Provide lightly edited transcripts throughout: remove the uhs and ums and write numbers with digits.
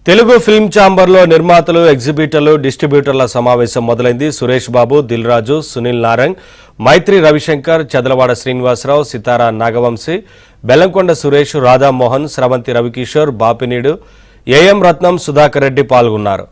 Telugu film ఛాంబర్లో నిర్మాతలు, ఎగ్జిబిటర్లు, డిస్ట్రిబ్యూటర్ల సమావేశం మొదలైంది. సురేష్ బాబు, దిల్ రాజు, సునీల్ నారంగ్, మైత్రి రవిశంకర్, చదలవాడ శ్రీనివాసరావు, సితారా నాగవంశీ, బెల్లంకొండ సురేష్, రాధామోహన్, స్రవంతి రవికిషోర్, బాపినీడు, ఏఎం రత్నం, సుధాకర్ రెడ్డి పాల్గొన్నారు.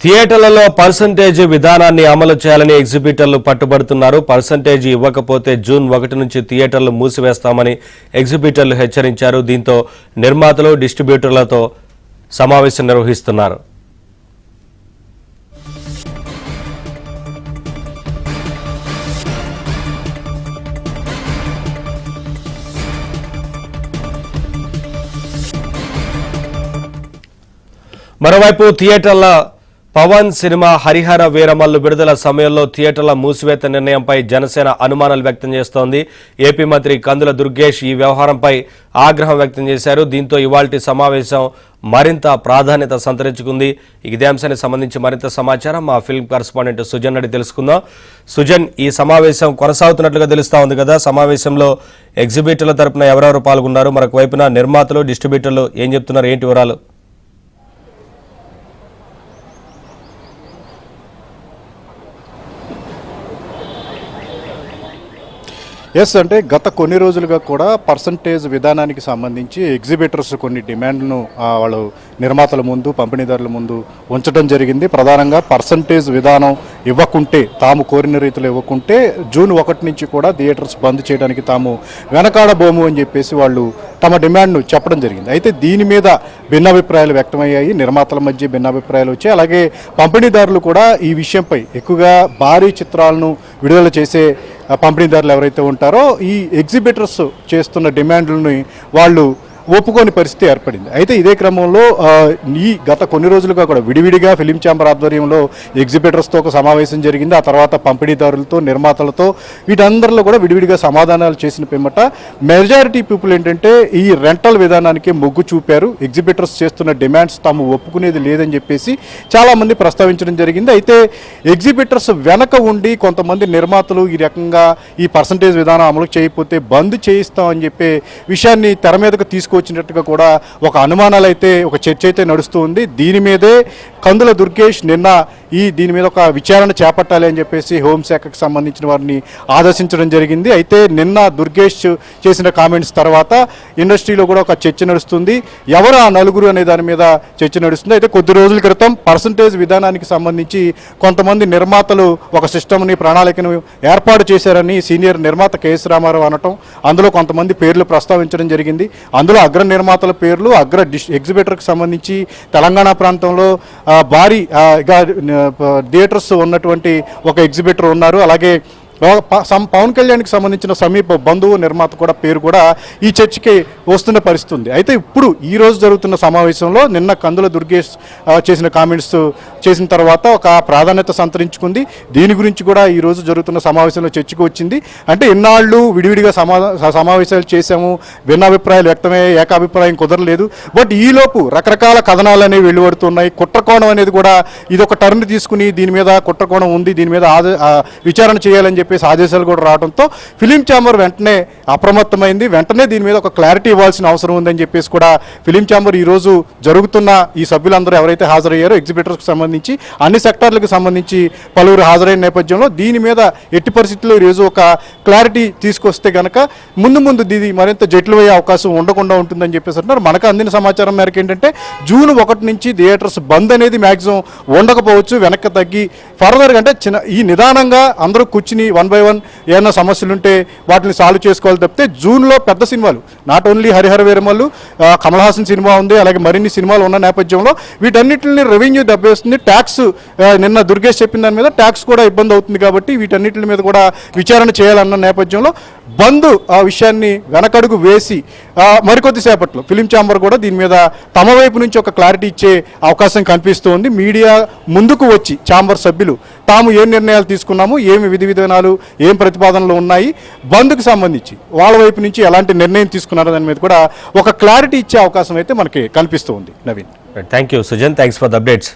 థియేటర్లలో పర్సంటేజ్ విధానాన్ని అమలు చేయాలని ఎగ్జిబిటర్లు పట్టుబడుతున్నారు. పర్సంటేజ్ ఇవ్వకపోతే జూన్ 1 నుంచి థియేటర్లు మూసివేస్తామని ఎగ్జిబిటర్లు హెచ్చరించారు. దీంతో నిర్మాతలు, డిస్ట్రిబ్యూటర్లతో సమావేశం నిర్వహిస్తున్నారు. మరోవైపు థియేటర్ల పవన్ సినిమా హరిహర వీరమల్లు విడుదల సమయంలో థియేటర్ల మూసివేత నిర్ణయంపై జనసేన అనుమానాలు వ్యక్తం చేస్తోంది. ఏపీ మంత్రి కందుల దుర్గేష్ ఈ వ్యవహారంపై ఆగ్రహం వ్యక్తం చేశారు. దీంతో ఇవాల్టి సమావేశం మరింత ప్రాధాన్యత సంతరించుకుంది. ఇదే అంశానికి సంబంధించి మరింత సమాచారం మా ఫిల్మ్ కరెస్పాండెంట్ సుజన్ అడిగి తెలుసుకుందాం. సుజన్, ఈ సమావేశం కొనసాగుతున్నట్లుగా తెలుస్తా ఉంది కదా, సమావేశంలో ఎగ్జిబిటర్ల తరపున ఎవరెవరు పాల్గొన్నారు, మరొక వైపున నిర్మాతలు, డిస్ట్రిబ్యూటర్లు ఏం చెప్తున్నారు, ఏంటి వివరాలు? అంటే గత కొన్ని రోజులుగా కూడా పర్సంటేజ్ విధానానికి సంబంధించి ఎగ్జిబిటర్స్ కొన్ని డిమాండ్లను వాళ్ళు నిర్మాతల ముందు, పంపిణీదారుల ముందు ఉంచడం జరిగింది. ప్రధానంగా పర్సంటేజ్ విధానం ఇవ్వకుంటే, తాము కోరిన రీతిలో ఇవ్వకుంటే జూన్ 1 నుంచి కూడా థియేటర్స్ బంద్ చేయడానికి తాము వెనకాడబోము అని చెప్పేసి వాళ్ళు తమ డిమాండ్ను చెప్పడం జరిగింది. అయితే దీని మీద భిన్నాభిప్రాయాలు వ్యక్తమయ్యాయి. నిర్మాతల మధ్య భిన్నాభిప్రాయాలు వచ్చాయి. అలాగే పంపిణీదారులు కూడా ఈ విషయంపై, ఎక్కువగా భారీ చిత్రాలను విడుదల చేసే పంపిణీదారులు ఎవరైతే ఉంటారో ఈ ఎగ్జిబిటర్స్ చేస్తున్న డిమాండ్లని వాళ్ళు ఒప్పుకోని పరిస్థితి ఏర్పడింది. అయితే ఇదే క్రమంలో ఈ గత కొన్ని రోజులుగా కూడా విడివిడిగా ఫిలిం ఛాంబర్ ఆధ్వర్యంలో ఎగ్జిబిటర్స్తో ఒక సమావేశం జరిగింది. ఆ తర్వాత పంపిణీదారులతో, నిర్మాతలతో, వీటందరిలో కూడా విడివిడిగా సమాధానాలు చేసిన పిమ్మట మెజారిటీ పీపుల్ ఏంటంటే ఈ రెంటల్ విధానానికి మొగ్గు చూపారు. ఎగ్జిబిటర్స్ చేస్తున్న డిమాండ్స్ తాము ఒప్పుకునేది లేదని చెప్పేసి చాలామంది ప్రస్తావించడం జరిగింది. అయితే ఎగ్జిబిటర్స్ వెనక ఉండి కొంతమంది నిర్మాతలు ఈ రకంగా ఈ పర్సంటేజ్ విధానం అమలు చేయకపోతే బంద్ చేయిస్తామని చెప్పే విషయాన్ని తెర మీదకు వచ్చినట్టుగా కూడా ఒక అనుమానాలు అయితే, ఒక చర్చ అయితే నడుస్తూ ఉంది. దీని మీదే కందుల దుర్గేష్ నిన్న దీని మీద ఒక విచారణ చేపట్టాలి అని చెప్పేసి హోంశాఖకు సంబంధించిన వారిని ఆదేశించడం జరిగింది. అయితే నిన్న దుర్గేష్ చేసిన కామెంట్స్ తర్వాత ఇండస్ట్రీలో కూడా ఒక చర్చ నడుస్తుంది. ఎవరు ఆ నలుగురు అనే దాని మీద చర్చ నడుస్తుంది. అయితే కొద్ది రోజుల క్రితం పర్సంటేజ్ విధానానికి సంబంధించి కొంతమంది నిర్మాతలు ఒక సిస్టమ్ని, ప్రణాళికను ఏర్పాటు చేశారని సీనియర్ నిర్మాత కేఎస్ రామారావు అనటం, అందులో కొంతమంది పేర్లు ప్రస్తావించడం జరిగింది. అందులో అగ్ర నిర్మాతల పేర్లు, ఎగ్జిబిటర్కి సంబంధించి తెలంగాణ ప్రాంతంలో భారీ థియేటర్స్ ఉన్నటువంటి ఒక ఎగ్జిబిటర్ ఉన్నారు. అలాగే పవన్ కళ్యాణ్కి సంబంధించిన సమీప బంధువు నిర్మాత కూడా పేరు కూడా ఈ చర్చకి వస్తున్న పరిస్థితి ఉంది. అయితే ఇప్పుడు ఈ రోజు జరుగుతున్న సమావేశంలో నిన్న కందుల దుర్గేష్ చేసిన కామెంట్స్ చేసిన తర్వాత ఒక ప్రాధాన్యత సంతరించుకుంది. దీని గురించి కూడా ఈ రోజు జరుగుతున్న సమావేశంలో చర్చకు వచ్చింది. అంటే ఇన్నాళ్ళు విడివిడిగా సమావేశాలు చేశాము, భిన్నాభిప్రాయాలు వ్యక్తమయ్యే, ఏకాభిప్రాయం కుదరలేదు. బట్ ఈలోపు రకరకాల కథనాలు అనేవి వెలువడుతున్నాయి. కుట్రకోణం అనేది కూడా ఇదొక టర్న్ తీసుకుని దీని మీద కుట్రకోణం ఉంది, దీని మీద విచారణ చేయాలని చెప్పేసి ఆదేశాలు కూడా రావడంతో ఫిలిం ఛాంబర్ వెంటనే అప్రమత్తమైంది. వెంటనే దీని మీద ఒక క్లారిటీ ఇవ్వాల్సిన అవసరం ఉందని చెప్పేసి కూడా ఫిలిం ఛాంబర్ ఈ రోజు జరుగుతున్న ఈ సభ్యులందరూ ఎవరైతే హాజరయ్యారో ఎగ్జిబిటర్స్కి సంబంధించి అన్ని సెక్టార్లకు సంబంధించి పలువురు హాజరైన నేపథ్యంలో దీని మీద ఎట్టి పరిస్థితుల్లో ఈరోజు ఒక క్లారిటీ తీసుకొస్తే కనుక ముందు ఇది మరింత జటిలమయ్యే అవకాశం ఉండకుండా ఉంటుందని చెప్పేసి అంటున్నారు. మనకు అందిన సమాచారం మేరకు ఏంటంటే జూన్ 1 నుంచి థియేటర్స్ బంద్ అనేది మ్యాక్సిమం ఉండకపోవచ్చు, వెనక్కి తగ్గి ఫర్దర్గా అంటే ఈ నిదానంగా అందరూ కూర్చుని 1 by 1 ఏమైనా సమస్యలుంటే వాటిని సాల్వ్ చేసుకోవాలి తప్పితే జూన్లో పెద్ద సినిమాలు, not only Harihara Veeramallu, Kamal Haasan cinema ఉంది, అలాగే మరిన్ని సినిమాలు ఉన్న నేపథ్యంలో వీటన్నిటిని రెవెన్యూ దెబ్బేస్తుంది. ట్యాక్స్ నిన్న దుర్గేష్ చెప్పిన దాని మీద ట్యాక్స్ కూడా ఇబ్బంది అవుతుంది. కాబట్టి వీటన్నిటి మీద కూడా విచారణ చేయాలన్న నేపథ్యంలో బంద్ ఆ విషయాన్ని వెనకడుగు వేసి మరికొద్దిసేపట్లో ఫిలిం ఛాంబర్ కూడా దీని మీద తమ వైపు నుంచి ఒక క్లారిటీ ఇచ్చే అవకాశం కనిపిస్తోంది. మీడియా ముందుకు వచ్చి ఛాంబర్ సభ్యులు తాము ఏం నిర్ణయాలు తీసుకున్నాము, ఏమి విధి విధానాలు, ఏం ప్రతిపాదనలు ఉన్నాయి, బంద్కు సంబంధించి వాళ్ళ వైపు నుంచి ఎలాంటి నిర్ణయం తీసుకున్నారో దాని మీద కూడా ఒక క్లారిటీ ఇచ్చే అవకాశం అయితే మనకి కనిపిస్తూ ఉంది. Naveen, thank you Sujan, thanks for the updates.